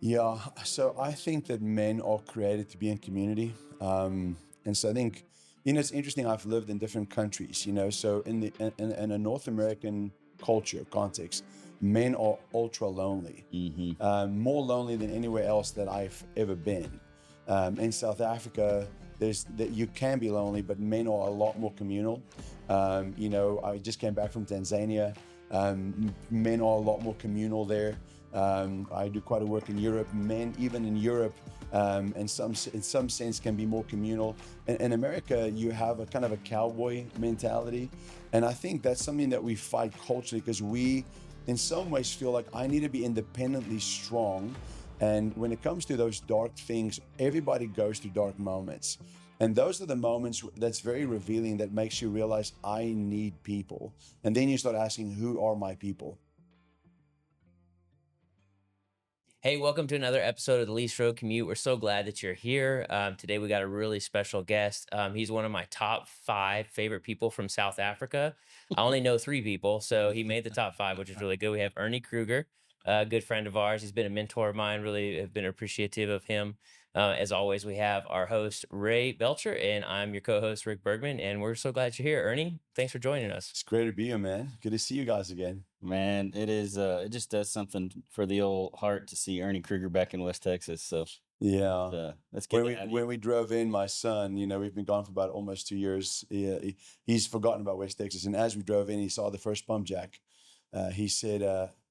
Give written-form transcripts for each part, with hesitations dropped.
Yeah, so I think that men are created to be in community. And so I think, it's interesting. I've lived in different countries, so in a North American culture context, men are ultra lonely, Hmm. more lonely than anywhere else that I've ever been. In South Africa, there's that you can be lonely, but men are a lot more communal. I just came back from Tanzania. Men are a lot more communal there. I do quite a work in Europe. Men, even in Europe, in some sense, can be more communal. In America, you have a kind of a cowboy mentality, and I think that's something that we fight culturally because we, in some ways, feel like I need to be independently strong. And when it comes to those dark things, everybody goes through dark moments. And those are the moments that's very revealing, that makes you realize I need people. And then you start asking, who are my people? Hey, welcome to another episode of the Lease Road Commute. We're so glad that you're here. Today, we got a really special guest. He's one of my top five favorite people from South Africa. I only know three people, so he made the top five, which is really good. We have Ernie Kruger, a good friend of ours. He's been a mentor of mine, really have been appreciative of him. As always, we have our host, Ray Belcher, and I'm your co host, Rick Bergman. And we're so glad you're here. Ernie, thanks for joining us. It's great to be here, man. Good to see you guys again. Man, it is. It just does something for the old heart to see Ernie Kruger back in West Texas. So Yeah. that's good When to we have you. when we drove in, my son, we've been gone for about almost 2 years. He's forgotten about West Texas, and as we drove in, he saw the first pump jack. He said,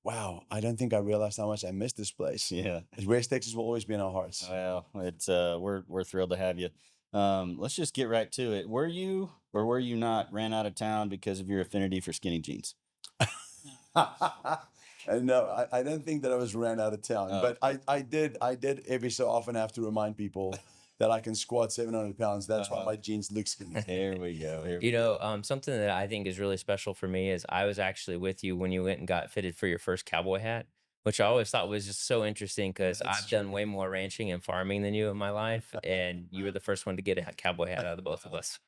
"Wow, I don't think I realized how much I missed this place." Yeah. West Texas will always be in our hearts. Well, it's we're thrilled to have you. Let's just get right to it. Were you or were you not ran out of town because of your affinity for skinny jeans? And no, I don't think that I was ran out of town, Oh. but I did every so often have to remind people that I can squat 700 pounds. That's why Uh-huh. my jeans look skinny. Here we go. Here we You go. know, something that I think is really special for me is I was actually with you when you went and got fitted for your first cowboy hat, which I always thought was just so interesting because That's I've done true. way more ranching and farming than you in my life, and you were the first one to get a cowboy hat out of the both of us.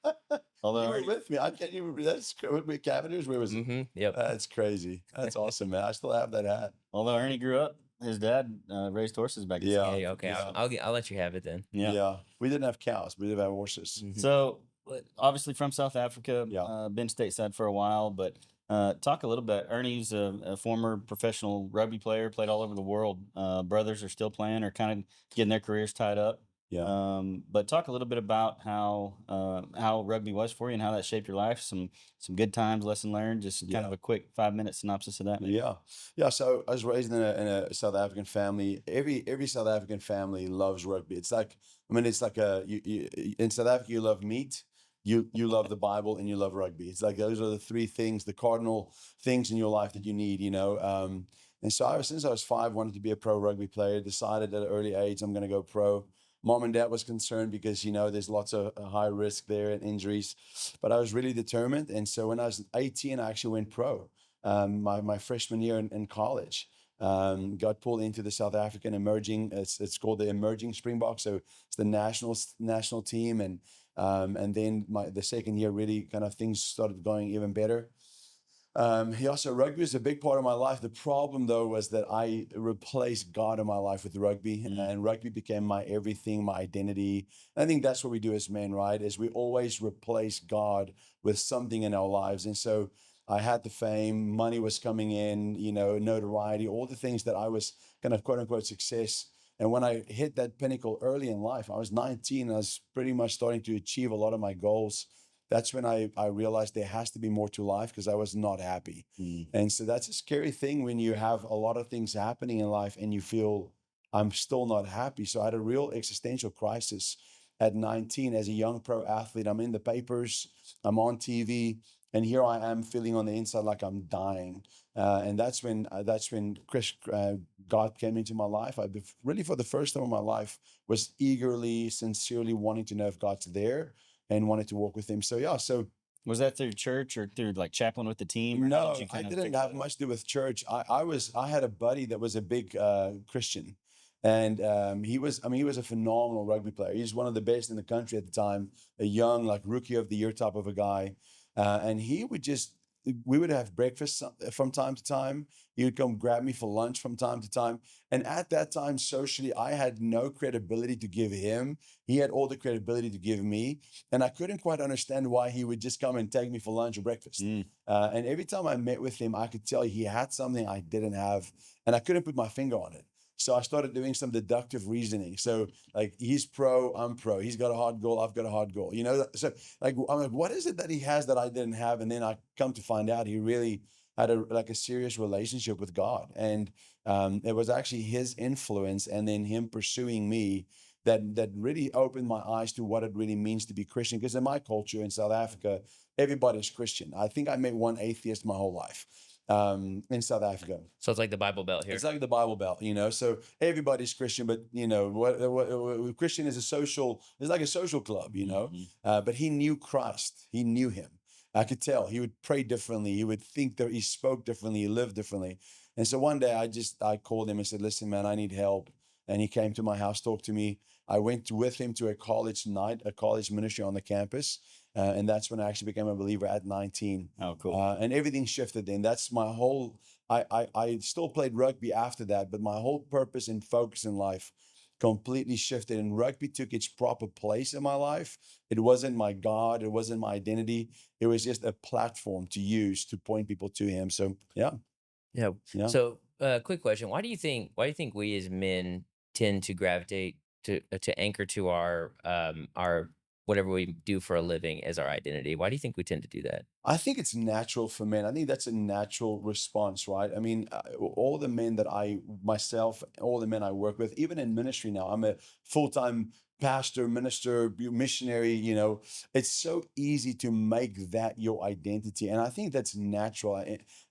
Although You were Ernie, with me. I can't even. That's with Cavenders. Where was it? Yep. That's crazy. That's awesome, man. I still have that hat. although Ernie grew up, his dad raised horses back in. Yeah. Yeah. Okay. Yeah. I'll let you have it then. Yeah. Yeah. We didn't have cows. We did have horses. Mhm. So obviously from South Africa, Yeah. been stateside for a while, but talk a little bit. Ernie's a former professional rugby player, played all over the world. Brothers are still playing or kind of getting their careers tied up. Yeah. But talk a little bit about how rugby was for you and how that shaped your life. Some good times, lesson learned. Just kind Yeah. of a quick 5-minute synopsis of that. maybe. Yeah, yeah. So I was raised in a South African family. Every South African family loves rugby. It's like, it's like in South Africa you love meat, you love the Bible, and you love rugby. It's like those are the three things, the cardinal things in your life that you need. And so since I was 5, wanted to be a pro rugby player. Decided at an early age I'm going to go pro. Mom and dad was concerned because there's lots of high risk there and injuries, but I was really determined. And so when I was 18, I actually went pro. My freshman year in college. Got pulled into the South African emerging. It's called the Emerging Springboks. So it's the national team, and then the second year really kind of things started going even better. So rugby was a big part of my life. The problem though was that I replaced God in my life with rugby, and rugby became my everything, my identity. And I think that's what we do as men, right? Is we always replace God with something in our lives. And so I had the fame, money was coming in, notoriety, all the things that I was kind of quote unquote success. And when I hit that pinnacle early in life, I was 19, I was pretty much starting to achieve a lot of my goals. That's when I realized there has to be more to life because I was not happy. And so that's a scary thing when you have a lot of things happening in life and you feel I'm still not happy. So I had a real existential crisis at 19 as a young pro athlete. I'm in the papers, I'm on TV, and here I am feeling on the inside like I'm dying. And that's when God came into my life. I really, for the first time in my life, was eagerly, sincerely wanting to know if God's there and wanted to walk with him. So yeah, so Was that through church or through like chaplain with the team? Or how no, did you I kind of didn't figure have that out? much to do with church. I had a buddy that was a big Christian, and he was a phenomenal rugby player. He's one of the best in the country at the time, a young like rookie of the year type of a guy, and he would just we would have breakfast from time to time. He would come grab me for lunch from time to time. And at that time, socially, I had no credibility to give him. He had all the credibility to give me. And I couldn't quite understand why he would just come and take me for lunch or breakfast. And every time I met with him, I could tell he had something I didn't have, and I couldn't put my finger on it. So I started doing some deductive reasoning. So like, he's pro, I'm pro. He's got a hard goal, I've got a hard goal. So like, I'm like, what is it that he has that I didn't have? And then I come to find out he really had a serious relationship with God. And it was actually his influence and then him pursuing me that really opened my eyes to what it really means to be Christian. Because in my culture in South Africa, everybody's Christian. I think I met one atheist my whole life in South Africa. So it's like the Bible Belt here. It's like the Bible Belt, so everybody's Christian, but what Christian is it's like a social club, but he knew Christ. He knew him. I could tell he would pray differently. He would think that he spoke differently. He lived differently. And so one day I called him and said, listen, man, I need help. And he came to my house, talked to me. I went with him to a college night, a college ministry on the campus. And that's when I actually became a believer at 19. Oh, cool. And everything shifted then. That's my whole, I still played rugby after that, but my whole purpose and focus in life completely shifted, and rugby took its proper place in my life. It wasn't my God. It wasn't my identity. It was just a platform to use to point people to him. So yeah. So quick question. Why do you think we as men tend to gravitate to anchor to our whatever we do for a living as our identity? Why do you think we tend to do that? I think it's natural for men. I think that's a natural response, right? I mean, all the men that all the men I work with, even in ministry now, I'm a full-time pastor, minister, missionary, it's so easy to make that your identity. And I think that's natural.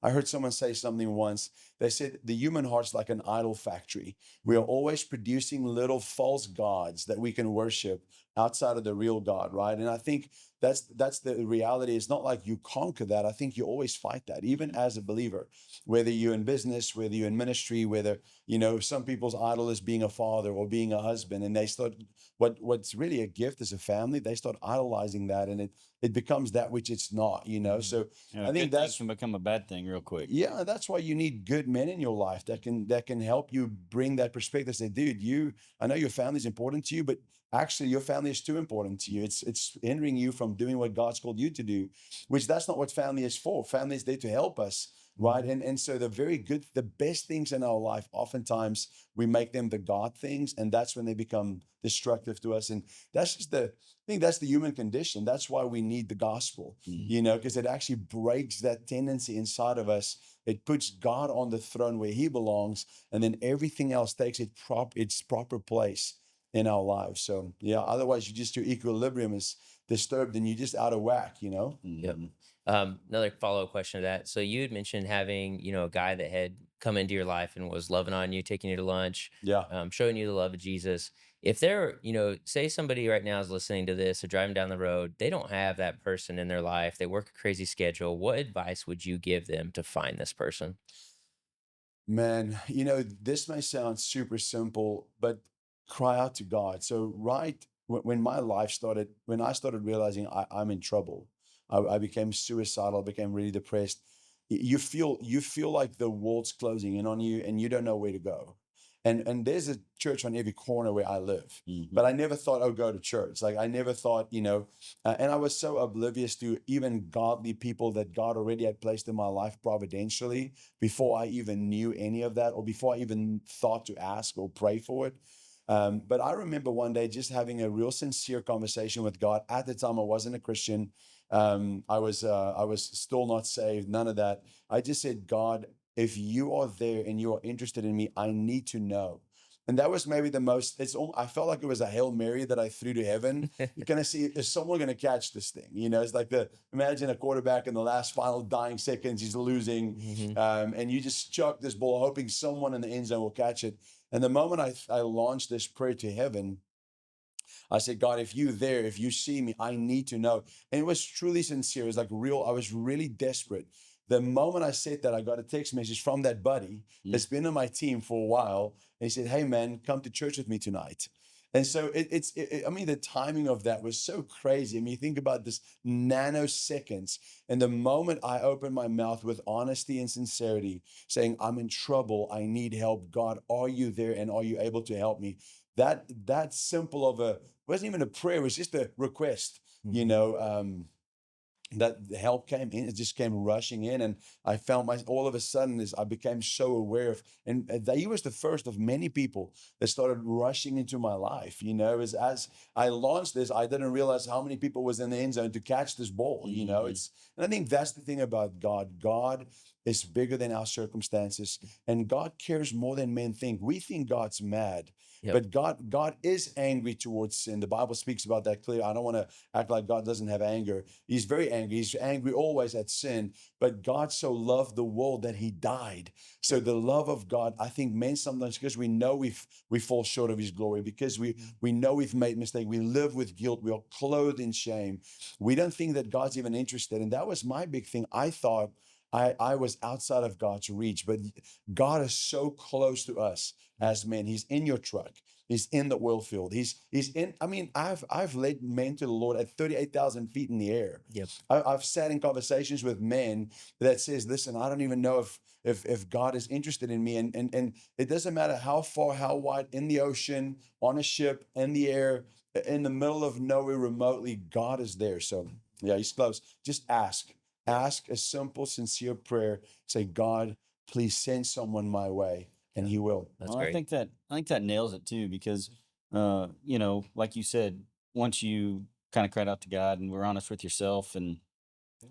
I heard someone say something once. They said the human heart's like an idol factory. We are always producing little false gods that we can worship outside of the real God, right? And I think that's the reality. It's not like you conquer that. I think you always fight that, even as a believer, whether you're in business, whether you're in ministry, whether, some people's idol is being a father or being a husband, and they start, what's really a gift as a family, they start idolizing that, and it becomes that which it's not, So I think that's can become a bad thing real quick. Yeah, that's why you need good men in your life that can help you bring that perspective. Say, dude, I know your family's important to you, but actually your family is too important to you. It's hindering you from doing what God's called you to do, which that's not what family is for. Family is there to help us, right? And so the best things in our life, oftentimes we make them the God things, and that's when they become destructive to us. And that's just I think that's the human condition. That's why we need the gospel, because it actually breaks that tendency inside of us. It puts God on the throne where he belongs, and then everything else takes its proper place in our lives. So yeah, otherwise your equilibrium is disturbed and you're just out of whack, Yep. Another follow-up question to that. So you had mentioned having, a guy that had come into your life and was loving on you, taking you to lunch, Yeah. showing you the love of Jesus. If they're, say somebody right now is listening to this or driving down the road, they don't have that person in their life. They work a crazy schedule. What advice would you give them to find this person? Man, this may sound super simple, but cry out to God. So when I started realizing I'm in trouble, I became suicidal, I became really depressed. You feel like the world's closing in on you and you don't know where to go. And there's a church on every corner where I live, but I never thought I would go to church. Like I never thought, and I was so oblivious to even godly people that God already had placed in my life providentially before I even knew any of that or before I even thought to ask or pray for it. But I remember one day just having a real sincere conversation with God. At the time, I wasn't a Christian. I was still not saved, none of that. I just said, God, if you are there and you are interested in me, I need to know. And that was maybe I felt like it was a Hail Mary that I threw to heaven. You're going to see, is someone going to catch this thing? It's like imagine a quarterback in the last final dying seconds, he's losing. And you just chuck this ball, hoping someone in the end zone will catch it. And the moment I launched this prayer to heaven, I said, God, if you see me, I need to know. And it was truly sincere. It was like real. I was really desperate. The moment I said that, I got a text message from that buddy that's been on my team for a while. And he said, hey, man, come to church with me tonight. And so I mean, the timing of that was so crazy. I mean, you think about this nanoseconds, and the moment I opened my mouth with honesty and sincerity, saying, I'm in trouble, I need help. God, are you there? And are you able to help me? That simple of a, wasn't even a prayer, it was just a request, you know. That the help came in, it just came rushing in, and I found all of a sudden I became so aware of, and that he was the first of many people that started rushing into my life. You know, as I launched this, I didn't realize how many people was in the end zone to catch this ball. You know, and I think that's the thing about God. God is bigger than our circumstances, and God cares more than men think. We think God's mad. Yep. But God is angry towards sin. The Bible speaks about that clearly. I don't want to act like God doesn't have anger. He's very angry. He's angry always at sin. But God so loved the world that he died. So the love of God, I think men sometimes, because we know we fall short of his glory, because we know we've made mistakes, we live with guilt, we are clothed in shame. We don't think that God's even interested. And that was my big thing. I thought I was outside of God's reach, but God is so close to us as men. He's in your truck. He's in the oil field. He's in. I mean, I've led men to the Lord at 38,000 feet in the air. Yep. I've sat in conversations with men that says, "Listen, I don't even know if God is interested in me." And it doesn't matter how far, how wide, in the ocean, on a ship, in the air, in the middle of nowhere, remotely, God is there. So yeah, he's close. Just ask. Ask a simple, sincere prayer. Say, God, please send someone my way, and he will. That's Well, great. I think that nails it too, because you know, like you said, once you kind of cried out to God and were honest with yourself and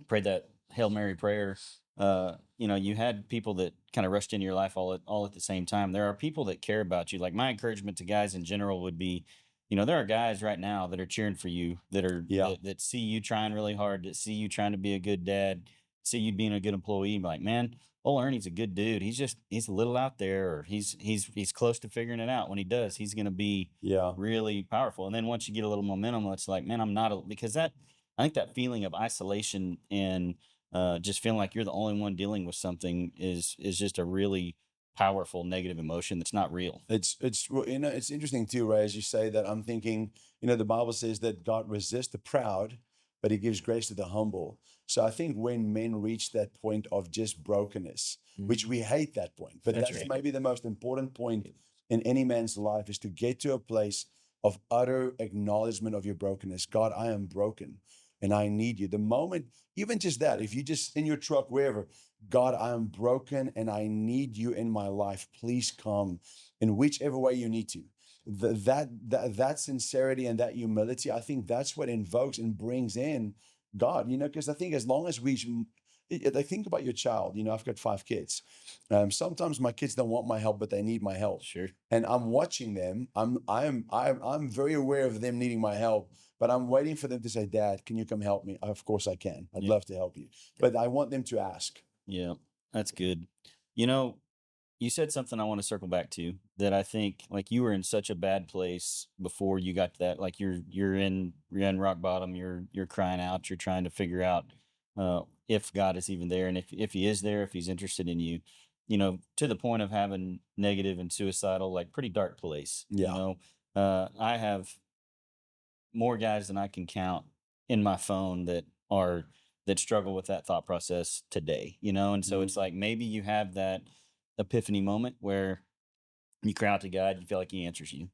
prayed that Hail Mary prayer, you know, you had people that kind of rushed into your life all at the same time. There are people that care about you. Like, my encouragement to guys in general would be, you know, there are guys right now that are cheering for you, Yeah. that see you trying really hard, that see you trying to be a good dad, see you being a good employee. Like, man, old Ernie's a good dude. He's a little out there, or he's close to figuring it out. When he does, he's going to be Yeah. really powerful. And then once you get a little momentum, it's like, man, I'm not because that, I think that feeling of isolation and just feeling like you're the only one dealing with something is just a really powerful negative emotion that's not real. Well, you know, it's interesting too, Ray, as you say that. I'm thinking, you know, the Bible says that God resists the proud, but he gives grace to the humble. So I think when men reach that point of just brokenness, which we hate that point, but That's that's right. maybe the most important point in any man's life, is to get to a place of utter acknowledgement of your brokenness. God, I am broken and I need you. The moment, even just that, if you just in your truck, wherever, God, I am broken and I need you in my life. Please come in whichever way you need to. That sincerity and that humility, I think that's what invokes and brings in God, you know, because I think as long as I think about your child, you know, I've got 5 kids. Sometimes my kids don't want my help, but they need my help. Sure. And I'm watching them. I'm very aware of them needing my help, but I'm waiting for them to say, Dad, can you come help me? Of course I can. I'd Yeah. love to help you. But I want them to ask. Yeah, that's good. You know, you said something I want to circle back to, that I think, like, you were in such a bad place before you got to that. Like, you're in rock bottom. You're crying out. You're trying to figure out if God is even there, and if he is there, if he's interested in you. You know, to the point of having negative and suicidal, like, pretty dark place. You Yeah. know, I have more guys than I can count in my phone that struggle with that thought process today, you know? And so it's like, maybe you have that epiphany moment where you cry out to God, you feel like he answers you.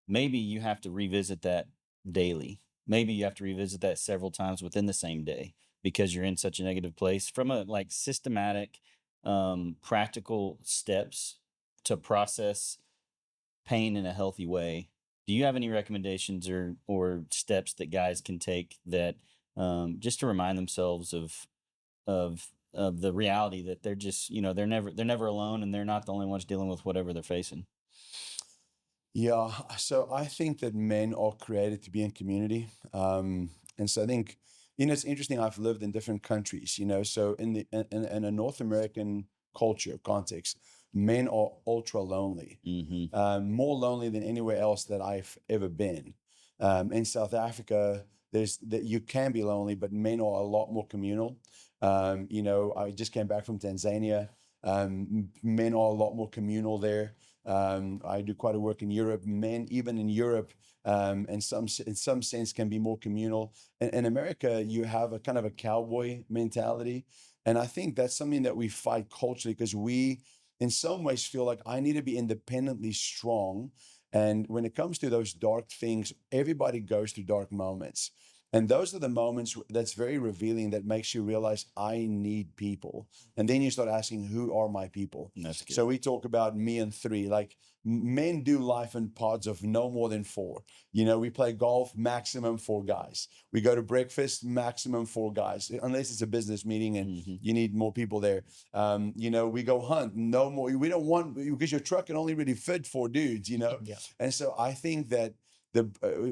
Maybe you have to revisit that daily. Maybe you have to revisit that several times within the same day, because you're in such a negative place. From a, like, systematic, practical steps to process pain in a healthy way, do you have any recommendations or steps that guys can take that, just to remind themselves of the reality that they're just, you know, they're never alone, and they're not the only ones dealing with whatever they're facing? Yeah, so I think that men are created to be in community. And so I think, you know, it's interesting. I've lived in different countries, you know, so in a North American culture context, men are ultra lonely, more lonely than anywhere else that I've ever been. In South Africa, there's that you can be lonely, but men are a lot more communal. You know, I just came back from Tanzania. Men are a lot more communal there. I do quite a work in Europe. Men, even in Europe, in some sense, can be more communal. In America, you have a kind of a cowboy mentality, and I think that's something that we fight culturally because we, in some ways, feel like I need to be independently strong. And when it comes to those dark things, everybody goes through dark moments. And those are the moments that's very revealing that makes you realize I need people. And then you start asking, who are my people? That's good. So we talk about me and three. Like men do life in pods of no more than four. You know, we play golf, maximum 4 guys. We go to breakfast, maximum 4 guys, unless it's a business meeting and you need more people there. You know, we go hunt, no more. We don't want, because your truck can only really fit 4 dudes, you know? Yeah. And so I think that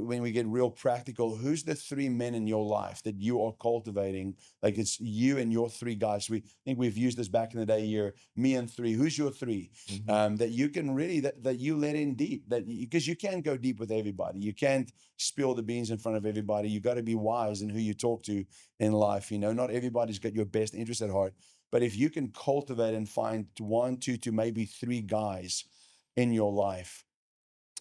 when we get real practical, who's the 3 men in your life that you are cultivating? Like it's you and your 3 guys. We think we've used this back in the day here. Me and 3. Who's your 3? That you can really that you let in deep. That because you can't go deep with everybody. You can't spill the beans in front of everybody. You got to be wise in who you talk to in life. You know, not everybody's got your best interest at heart. But if you can cultivate and find 1, 2 to maybe 3 guys in your life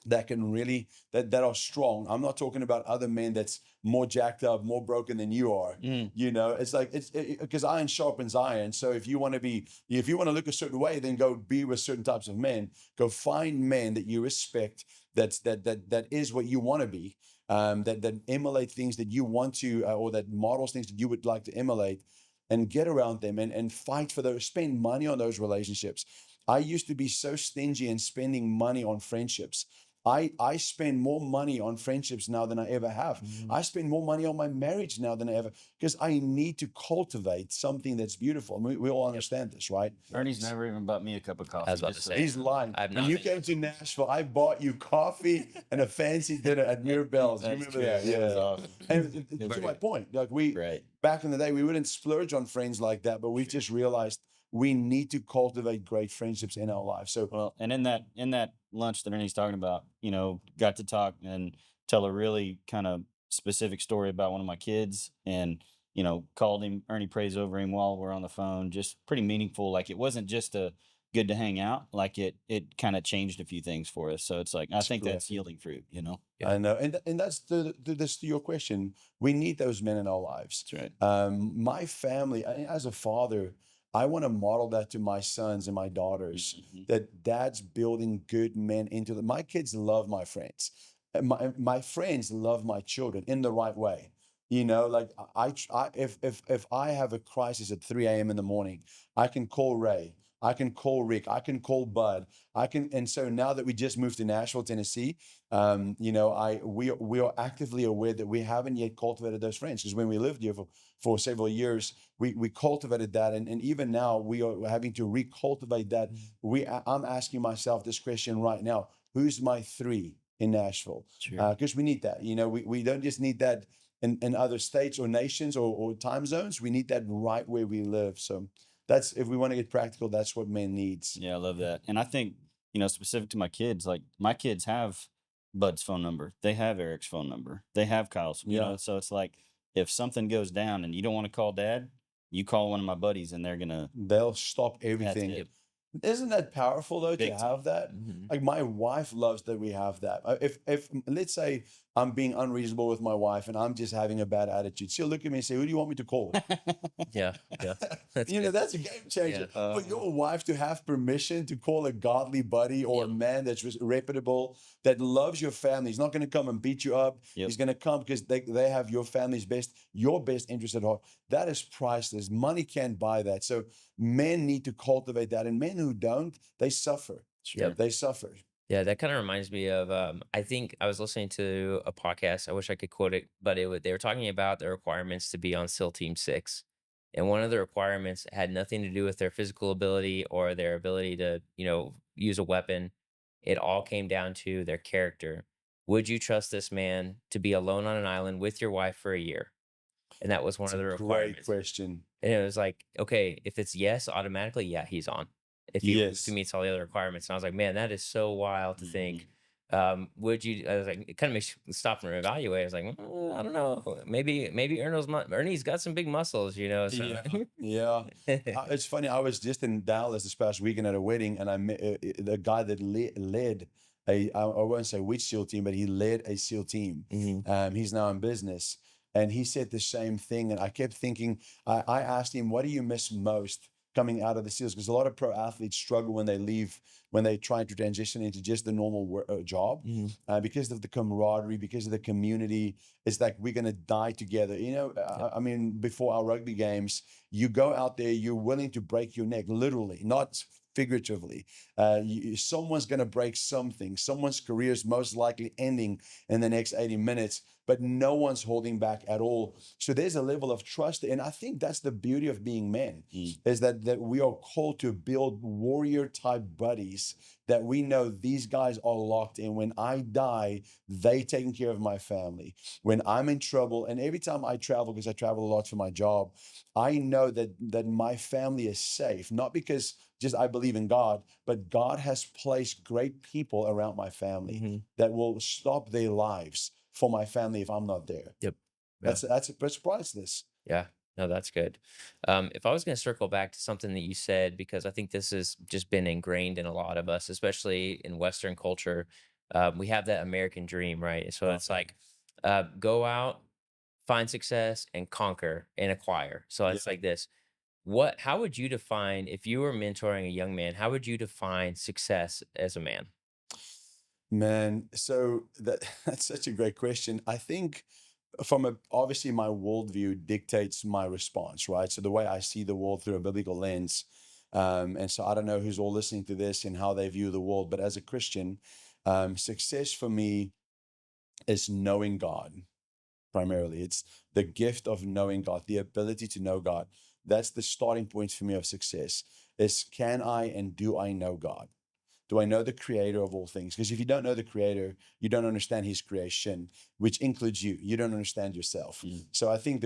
that can really that are strong. I'm not talking about other men that's more jacked up, more broken than you are. You know, it's like because iron sharpens iron. So if you want to look a certain way, then go be with certain types of men. Go find men that you respect. That is what you want to be. That emulate things that you want to, or that models things that you would like to emulate, and get around them and fight for those. Spend money on those relationships. I used to be so stingy in spending money on friendships. I spend more money on friendships now than I ever have. I spend more money on my marriage now than I ever, because I need to cultivate something that's beautiful. And we all understand this, right? Ernie's never even bought me a cup of coffee. I was about just to so say. He's lying. I've When not you been. came to Nashville, I bought you coffee and a fancy dinner at Mirabelle's. You That's remember true. that? It was Yeah. awesome. And to my point, like Right. back in the day, we wouldn't splurge on friends like that, but we've just realized we need to cultivate great friendships in our lives. So Well, and in that lunch that Ernie's talking about, you know, got to talk and tell a really kind of specific story about one of my kids, and you know, called him. Ernie prays over him while we're on the phone. Just pretty meaningful. Like it wasn't just a good to hang out. Like it kind of changed a few things for us. So it's like I think that's yielding fruit. You know. Yeah. I know, and that's this to your question. We need those men in our lives. That's right. My family, as a father, I want to model that to my sons and my daughters. That dad's building good men into them. My kids love my friends. And my friends love my children in the right way. You know, like if I have a crisis at 3 a.m. in the morning, I can call Ray. I can call Rick. I can call Bud. And so now that we just moved to Nashville, Tennessee, you know, we are actively aware that we haven't yet cultivated those friends, because when we lived here for several years, we cultivated that, and even now we are having to recultivate that. I'm asking myself this question right now: who's my 3 in Nashville? Sure. Because we need that. You know, we don't just need that in other states or nations or time zones. We need that right where we live. So that's, if we want to get practical, that's what man needs. Yeah, I love that. And I think, you know, specific to my kids, like my kids have Bud's phone number. They have Eric's phone number. They have Kyle's, you Yeah. know, so it's like if something goes down and you don't want to call dad, you call one of my buddies and they're gonna They'll stop that's everything. it. Isn't that powerful though, Big to have that? Mhm. Like my wife loves that we have that. If let's say I'm being unreasonable with my wife and I'm just having a bad attitude, she'll look at me and say, "Who do you want me to call?" Yeah. Yeah. That's You know, good. that's a game changer. Yeah. For your wife to have permission to call a godly buddy or a man that's reputable, that loves your family. He's not going to come and beat you up. Yep. He's going to come because they have your family's your best interest at heart. That is priceless. Money can't buy that. So men need to cultivate that. And men who don't, they suffer. Yep. They suffer. Yeah, that kind of reminds me of I think I was listening to a podcast. I wish I could quote it, but they were talking about the requirements to be on SEAL Team 6. And one of the requirements had nothing to do with their physical ability or their ability to, you know, use a weapon. It all came down to their character. Would you trust this man to be alone on an island with your wife for a year? And that was one It's of a the great requirements. question. And it was like, okay, if it's yes, automatically, yeah, he's on. If he Yes. meets all the other requirements. And I was like, man, that is so wild to think Would you? I was like, it kind of makes you stop and evaluate. I was like, I don't know. Maybe Ernie's got some big muscles, you know. So Yeah, yeah. It's funny. I was just in Dallas this past weekend at a wedding, and I met the guy that led I won't say which SEAL team, but he led a SEAL team. hmm He's now in business, and he said the same thing. And I kept thinking, I asked him, "What do you miss most coming out of the SEALs?" Because a lot of pro athletes struggle when they leave, when they try to transition into just the normal job, hmm because of the camaraderie, because of the community. It's like we're gonna die together. Yep. I mean, before our rugby games, you go out there, you're willing to break your neck, literally, not figuratively. Someone's going to break something. Someone's career is most likely ending in the next 80 minutes, but no one's holding back at all. So there's a level of trust. And I think that's the beauty of being men, is that we are called to build warrior type buddies that we know these guys are locked in. When I die, they taking care of my family. When I'm in trouble, and every time I travel, because I travel a lot for my job, I know that my family is safe, not because just I believe in God, but God has placed great people around my family hmm that will stop their lives for my family if I'm not there. Yep. Yeah. That's priceless. Yeah. No, that's good. If I was going to circle back to something that you said, because I think this has just been ingrained in a lot of us, especially in Western culture, we have that American dream, right? So it's like, go out, find success, and conquer and acquire. So Yeah, it's like this. How would you define, if you were mentoring a young man, how would you define success as a man? man. So that's such a great question. I think obviously my worldview dictates my response, right? So the way I see the world through a biblical lens. And so I don't know who's all listening to this and how they view the world, but as a Christian, success for me is knowing God primarily. It's the gift of knowing God, the ability to know God. That's the starting point for me of success. Is can I and do I know God? Do I know the creator of all things? Because if you don't know the creator, you don't understand his creation, which includes you. You don't understand yourself. So I think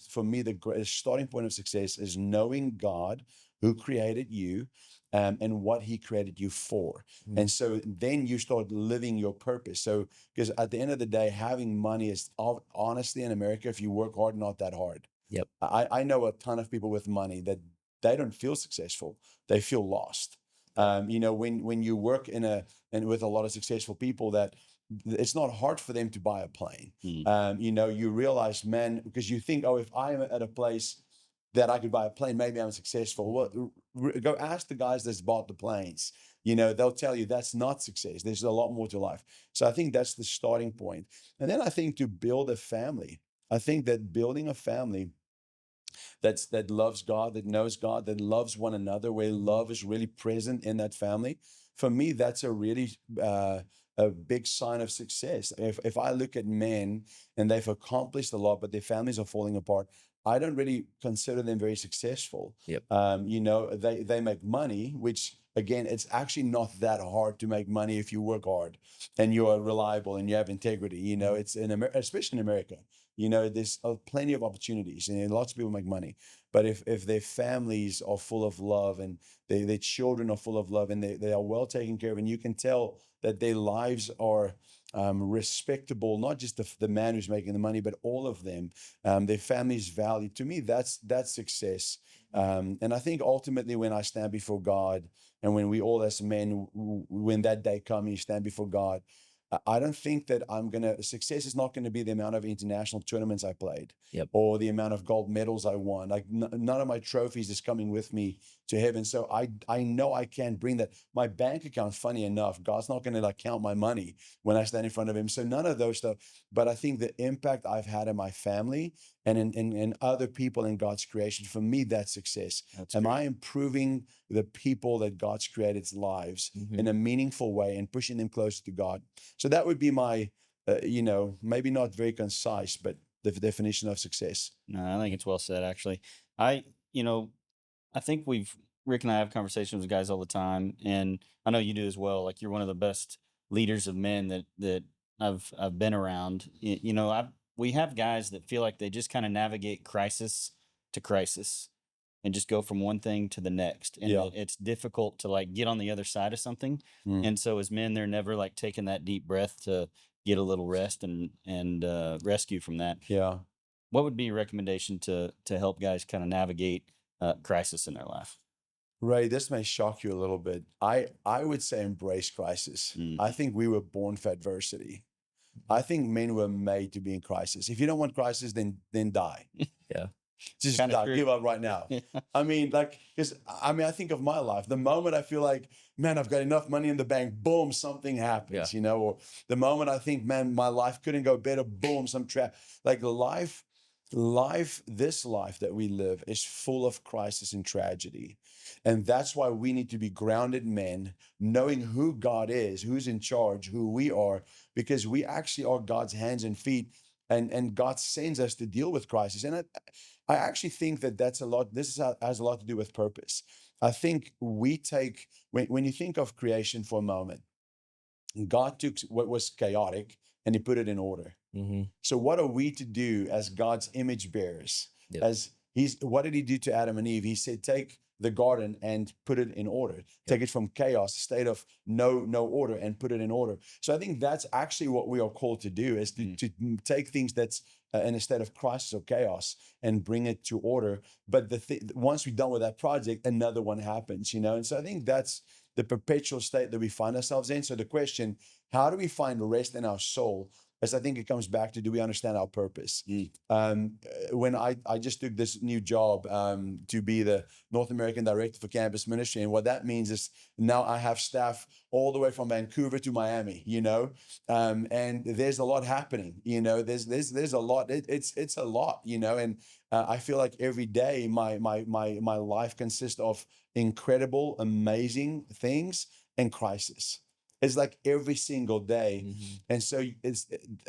for me, the greatest starting point of success is knowing God who created you, and what he created you for. Mm. And so then you start living your purpose. So, because at the end of the day, having money is honestly in America, if you work hard, not that hard. Yep. I know a ton of people with money that they don't feel successful. They feel lost. When you work and with a lot of successful people, that it's not hard for them to buy a plane. You realize, man, because you think, oh, if I'm at a place that I could buy a plane, maybe I'm successful. Well, go ask the guys that's bought the planes. They'll tell you that's not success. There's a lot more to life. So I think that's the starting point. And then I think to build a family, I think that building a family that loves God, that knows God, that loves one another, where love is really present in that family. For me, that's a big sign of success. If I look at men and they've accomplished a lot, but their families are falling apart, I don't really consider them very successful. Yep. They make money, which again, it's actually not that hard to make money if you work hard and you are reliable and you have integrity. It's especially in America. There's plenty of opportunities and lots of people make money. But if their families are full of love and their children are full of love and they are well taken care of, and you can tell that their lives are respectable, not just the man who's making the money, but all of them, their families value. To me, that's success. And I think ultimately when I stand before God and when we all as men, when that day comes, you stand before God, I don't think that success is not going to be the amount of international tournaments I played. Yep. Or the amount of gold medals I won. Like none of my trophies is coming with me to heaven. So I know I can't bring that. My bank account, funny enough, God's not going to count my money when I stand in front of him. So none of those stuff. But I think the impact I've had in my family and in other people in God's creation, for me, that's success. Am I improving the people that God's created's lives in a meaningful way and pushing them closer to God? So that would be my, maybe not very concise, but the definition of success. No, I think it's well said, actually. I, you know, I think Rick and I have conversations with guys all the time, and I know you do as well. Like, you're one of the best leaders of men that I've been around. We have guys that feel like they just kind of navigate crisis to crisis. and just go from one thing to the next. And Yeah. it's difficult to like get on the other side of something. Mm. And so as men, they're never like taking that deep breath to get a little rest and rescue from that. Yeah. What would be your recommendation to help guys kind of navigate crisis in their life? Ray, this may shock you a little bit. I would say embrace crisis. I think we were born for adversity. I think men were made to be in crisis. If you don't want crisis, then die. Yeah. Just Kinda die. true. Give up right now. I mean, like, because I think of my life. The moment I feel like, man, I've got enough money in the bank, boom, something happens, you know. Or the moment I think, man, my life couldn't go better, boom, some trap. Like this life that we live is full of crisis and tragedy. And that's why we need to be grounded men, knowing who God is, who's in charge, who we are, because we actually are God's hands and feet. And God sends us to deal with crisis. And I actually think that that's a lot. Has a lot to do with purpose. I think we take, when you think of creation for a moment, God took what was chaotic and he put it in order. Mm-hmm. So what are we to do as God's image bearers? Yep. What did he do to Adam and Eve? He said, take the garden and put it in order. Take it from chaos, a state of no order, and put it in order. So I think that's actually what we are called to do, is to take things that's in a state of crisis or chaos and bring it to order. But once we're done with that project, another one happens, you know? And so I think that's the perpetual state that we find ourselves in. So the question, how do we find rest in our soul? As I think it comes back to, do we understand our purpose? When I just took this new job to be the North American Director for Campus Ministry, and what that means is now I have staff all the way from Vancouver to Miami, you know, and there's a lot happening, you know, there's a lot, it's a lot, you know, and I feel like every day my life consists of incredible, amazing things and crisis. It's like every single day. Mm-hmm. And so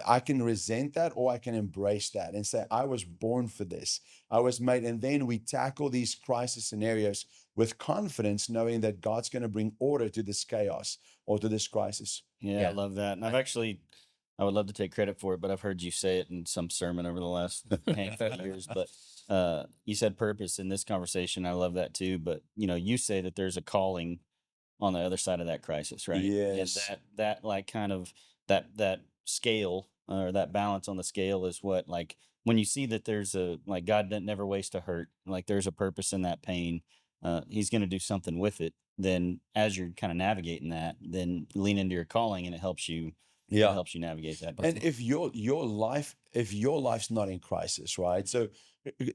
I can resent that, or I can embrace that and say, I was born for this. I was made. And then we tackle these crisis scenarios with confidence, knowing that God's going to bring order to this chaos or to this crisis. Yeah, I love that. And I would love to take credit for it, but I've heard you say it in some sermon over the last handful of years. But you said purpose in this conversation. I love that too. But you know, you say that there's a calling on the other side of that crisis, right? Yes. And that like kind of that scale or that balance on the scale is what, like, when you see that there's like God didn't never waste a hurt, like there's a purpose in that pain. He's going to do something with it. Then as you're kind of navigating that, then lean into your calling, and it helps you. Yeah. It helps you navigate that. And if your life's not in crisis, right? So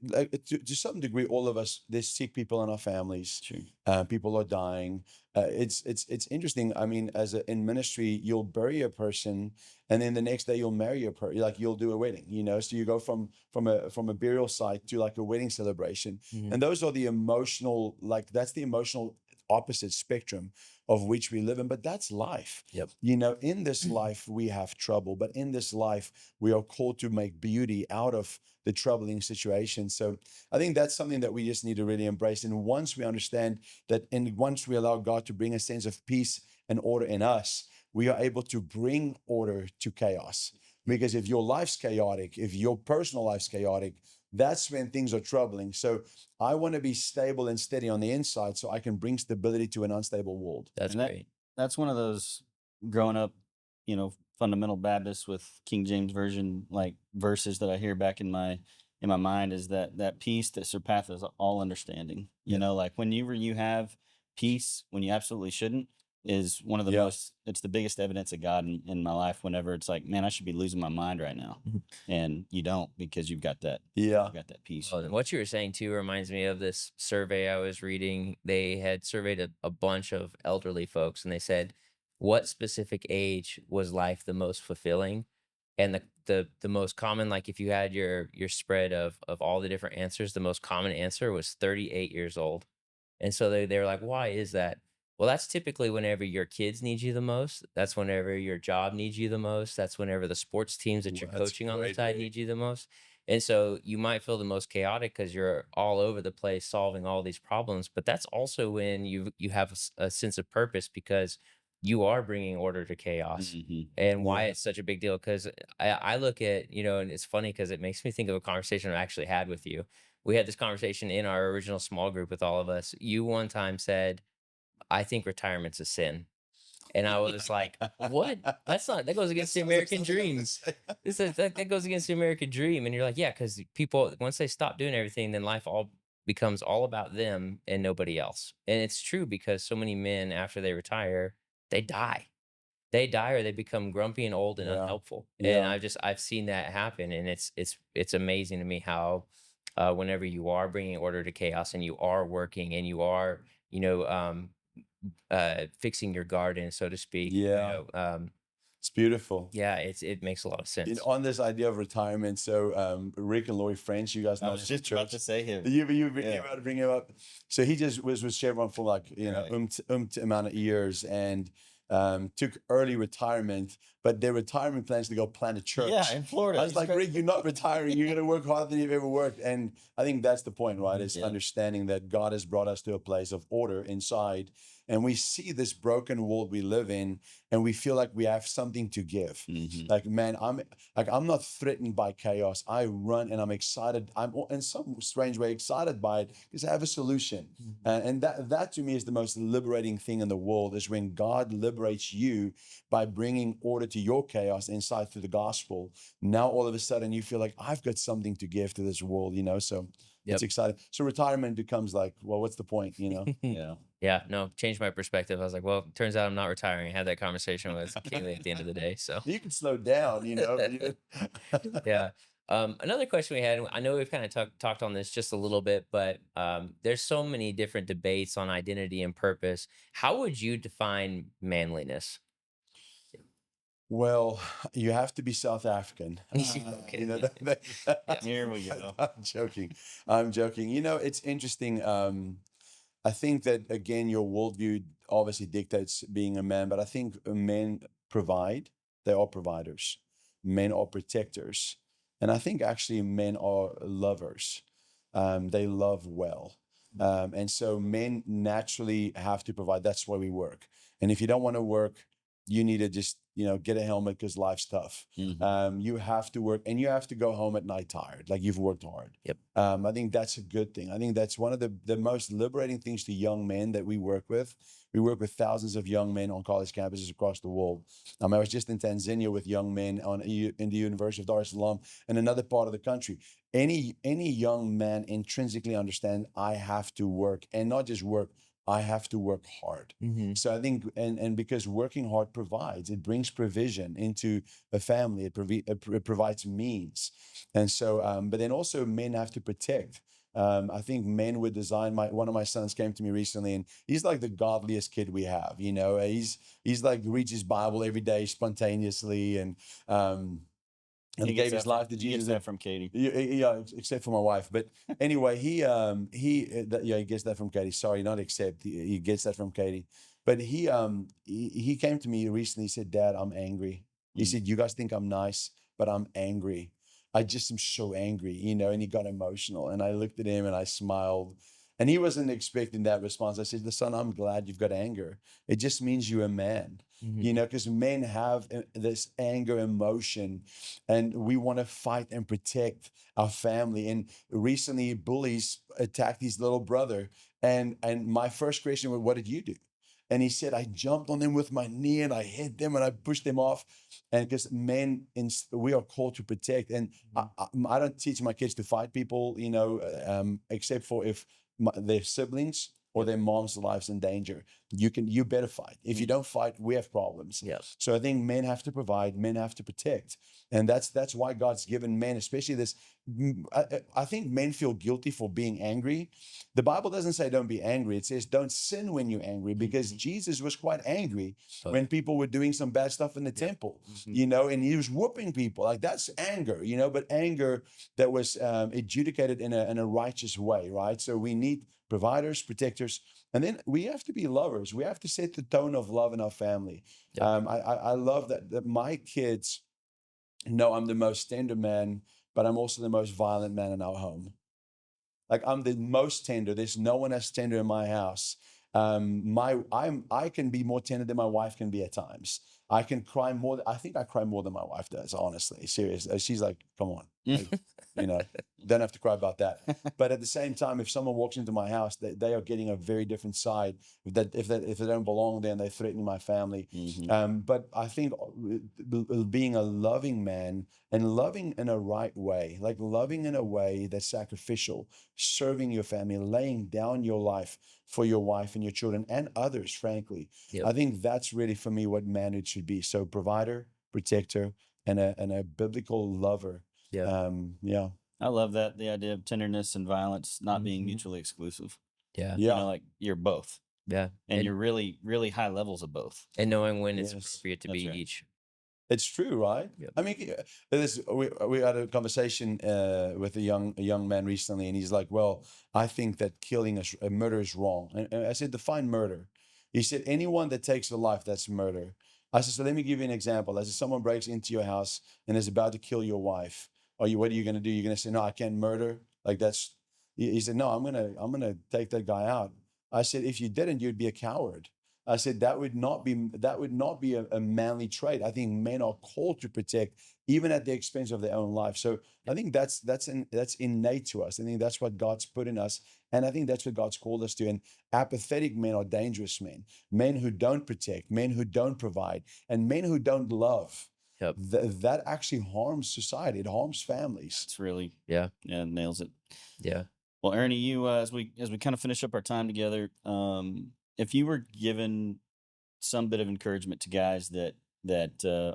like, to some degree, all of us, there's sick people in our families. Sure. People are dying. It's interesting. I mean, in ministry, you'll bury a person, and then the next day you'll marry a person. Like you'll do a wedding, you know. So you go from a burial site to like a wedding celebration, and those are the emotional. Like that's the emotional opposite spectrum of which we live in, but that's life. Yep. You know, in this life we have trouble, but in this life we are called to make beauty out of the troubling situation. So I think that's something that we just need to really embrace. And once we understand that, and once we allow God to bring a sense of peace and order in us, we are able to bring order to chaos. Because if your life's chaotic, if your personal life's chaotic, that's when things are troubling. So I want to be stable and steady on the inside so I can bring stability to an unstable world. That's great. That's one of those growing up, you know, fundamental Baptist with King James Version like verses that I hear back in my mind, is that peace that surpasses all understanding. You know, like whenever you have peace when you absolutely shouldn't, is one of the most, it's the biggest evidence of God in my life. Whenever it's like, man, I should be losing my mind right now. And you don't, because you've got that, you've got that peace. Well, and what you were saying too reminds me of this survey I was reading. They had surveyed a bunch of elderly folks, and they said, what specific age was life the most fulfilling? And the most common, like if you had your spread of all the different answers, the most common answer was 38 years old. And so they were like, why is that? Well, that's typically whenever your kids need you the most. That's whenever your job needs you the most. That's whenever the sports teams that you're coaching on the side need you the most. And so you might feel the most chaotic because you're all over the place solving all these problems. But that's also when you have a sense of purpose, because you are bringing order to chaos. And why it's such a big deal, because I look at, you know, and it's funny because it makes me think of a conversation I actually had with you. we had this conversation in our original small group with all of us. You one time said, "I think retirement's a sin." And I was just like, "What? That's not. That goes against the American dream. This is that goes against the American dream." And you're like, "Yeah, because people once they stop doing everything, then life all becomes all about them and nobody else." And it's true because so many men after they retire, they die. They die or they become grumpy and old and Yeah. unhelpful. And Yeah. I've seen that happen, and it's amazing to me how whenever you are bringing order to chaos and you are working and you are you know fixing your garden, so to speak. Yeah. It's beautiful. Yeah, it makes a lot of sense. On this idea of retirement, so Rick and Lori French, you guys I know was him just from about to church. say him. You Yeah. about to bring him up. So he just was with Chevron for like Right. amount of years and took early retirement, but their retirement plans to go plant a church. Yeah, in Florida. I was He's like, great. Rick, you're not retiring. You're going to work harder than you've ever worked. And I think that's the point, right? Is Yeah. understanding that God has brought us to a place of order inside. And we see this broken world we live in, and we feel like we have something to give. Mhm. Like, man, I'm not threatened by chaos. I run and I'm excited. I'm in some strange way excited by it because I have a solution. And that to me is the most liberating thing in the world, is when God liberates you by bringing order to your chaos inside through the gospel. Now all of a sudden you feel like I've got something to give to this world, so it's Yep. exciting. So retirement becomes like, well, what's the point, Yeah. Yeah, no, changed my perspective. I was like, well, turns out I'm not retiring. I had that conversation with Kaylee at the end of the day. So You can slow down, yeah. Another question we had, I know we've kind of talked on this just a little bit, but there's so many different debates on identity and purpose. How would you define manliness? Well, you have to be South African. Okay. Yeah. Here we go. I'm joking. I'm joking. It's interesting. I think that, again, your worldview obviously dictates being a man, but I think men provide. They are providers. Men are protectors. And I think actually men are lovers. They love well. And so men naturally have to provide. That's why we work. And if you don't want to work, you need to just, get a helmet because life's tough. Mhm. You have to work and you have to go home at night tired, like you've worked hard. Yep. I think that's a good thing. I think that's one of the most liberating things to young men that we work with. We work with thousands of young men on college campuses across the world. I was just in Tanzania with young men in the University of Dar es Salaam and another part of the country. Any young man intrinsically understand I have to work, and not just work, I have to work hard. So I think, and because working hard provides, it brings provision into a family. It provides means. And so, but then also men have to protect. I think men would design. One of my sons came to me recently, and he's like the godliest kid we have. He's like reads his Bible every day spontaneously, and he gave his life to He gets Jesus. that from Katie. Yeah, except for my wife. But anyway, he gets that from Katie. Sorry, not except. He gets that from Katie. But he came to me recently. He said, "Dad, I'm angry." He Mm. said, "You guys think I'm nice, but I'm angry. I just am so angry, And he got emotional. And I looked at him and I smiled. And he wasn't expecting that response. I said, "Son, I'm glad you've got anger. It just means you're a man." Because men have this anger emotion, and we want to fight and protect our family. And recently, bullies attacked his little brother, and my first question was, "What did you do?" And he said, "I jumped on them with my knee and I hit them and I pushed them off." And because men, we are called to protect. And I don't teach my kids to fight people, except for if their siblings or their mom's life's in danger. You better fight. If you don't fight, we have problems. Yep. So I think men have to provide, men have to protect. And that's why God's given men, especially this. I think men feel guilty for being angry. The Bible doesn't say don't be angry. It says don't sin when you're angry, because Jesus was quite angry when people were doing some bad stuff in the temple, and he was whooping people. Like, that's anger, but anger that was adjudicated in a righteous way, right? So we need providers, protectors, and then we have to be lovers. We have to set the tone of love in our family. I love that my kids know I'm the most tender man, but I'm also the most violent man in our home. Like, I'm the most tender. There's no one as tender in my house. I can be more tender than my wife can be at times. I can cry more. I think I cry more than my wife does, honestly. Serious. She's like, "Come on." Like, don't have to cry about that. But at the same time, if someone walks into my house, they are getting a very different side. If they don't belong there and they're threatening my family. But I think being a loving man and loving in a right way, like loving in a way that's sacrificial, serving your family, laying down your life for your wife and your children and others, frankly. Yep. I think that's really for me what manhood should be. So provider, protector, and a biblical lover. Yeah. Yeah. I love that, the idea of tenderness and violence not being mutually exclusive. Yeah. Yeah. Like you're both. Yeah. And you're really, really high levels of both. And knowing when it's Yes. appropriate to That's be right. each. It's true, right? Yep. I mean, we had a conversation with a young man recently, and he's like, "Well, I think that killing a murder is wrong." And I said, "Define murder." He said, "Anyone that takes a life, that's murder." I said, "So let me give you an example. As if someone breaks into your house and is about to kill your wife, what are you going to do? You're going to say, 'No, I can't murder.' Like that's." He said, "No, I'm gonna take that guy out." I said, "If you didn't, you'd be a coward." I said that would not be a manly trait. I think men are called to protect, even at the expense of their own life. So I think that's innate to us. I think that's what God's put in us, and I think that's what God's called us to. And apathetic men are dangerous men who don't protect, men who don't provide, and men who don't love. Yep. That actually harms society. It harms families. It's really, Yeah. nails it. Yeah. Well, Ernie, you as we kind of finish up our time together, if you were given some bit of encouragement to guys that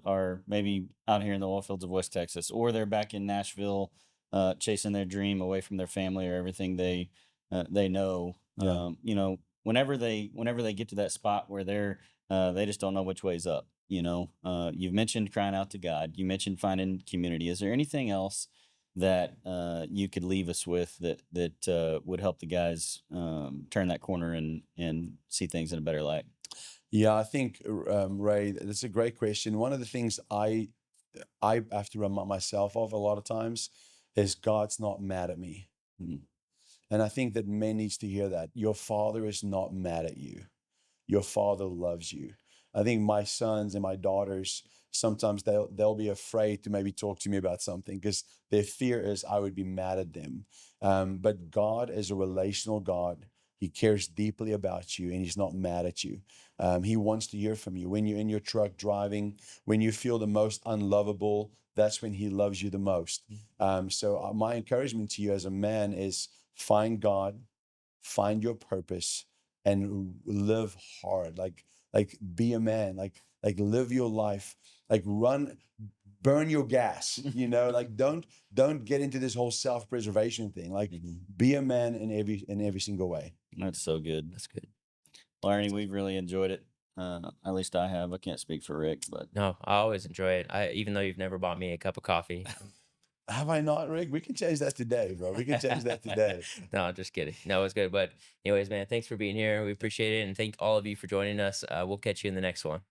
are maybe out here in the oil fields of West Texas, or they're back in Nashville, chasing their dream away from their family or everything they know, Yeah. whenever they get to that spot where they just don't know which way's up. You've mentioned crying out to God. You mentioned finding community. Is there anything else that you could leave us with that would help the guys turn that corner and see things in a better light? Yeah, I think Ray, that's a great question. One of the things I have to remind myself of a lot of times is God's not mad at me. Mhm. And I think that men needs to hear that. Your father is not mad at you. Your father loves you. I think my sons and my daughters, sometimes they'll be afraid to maybe talk to me about something because their fear is I would be mad at them. But God is a relational God. He cares deeply about you and he's not mad at you. He wants to hear from you. When you're in your truck driving, when you feel the most unlovable, that's when he loves you the most. So my encouragement to you as a man is find God, find your purpose, and live hard. Like be a man. Like live your life. Like burn your gas. Like don't get into this whole self-preservation thing. Like be a man in every single way. That's so good. That's good. Well, Ernie, we've really enjoyed it. At least I have. I can't speak for Rick, but No, I always enjoy it. Even though you've never bought me a cup of coffee. Have I not, Rick? We can change that today, bro. We can change that today. No, just kidding. No, it's good. But anyways, man, thanks for being here. We appreciate it. And thank all of you for joining us. We'll catch you in the next one.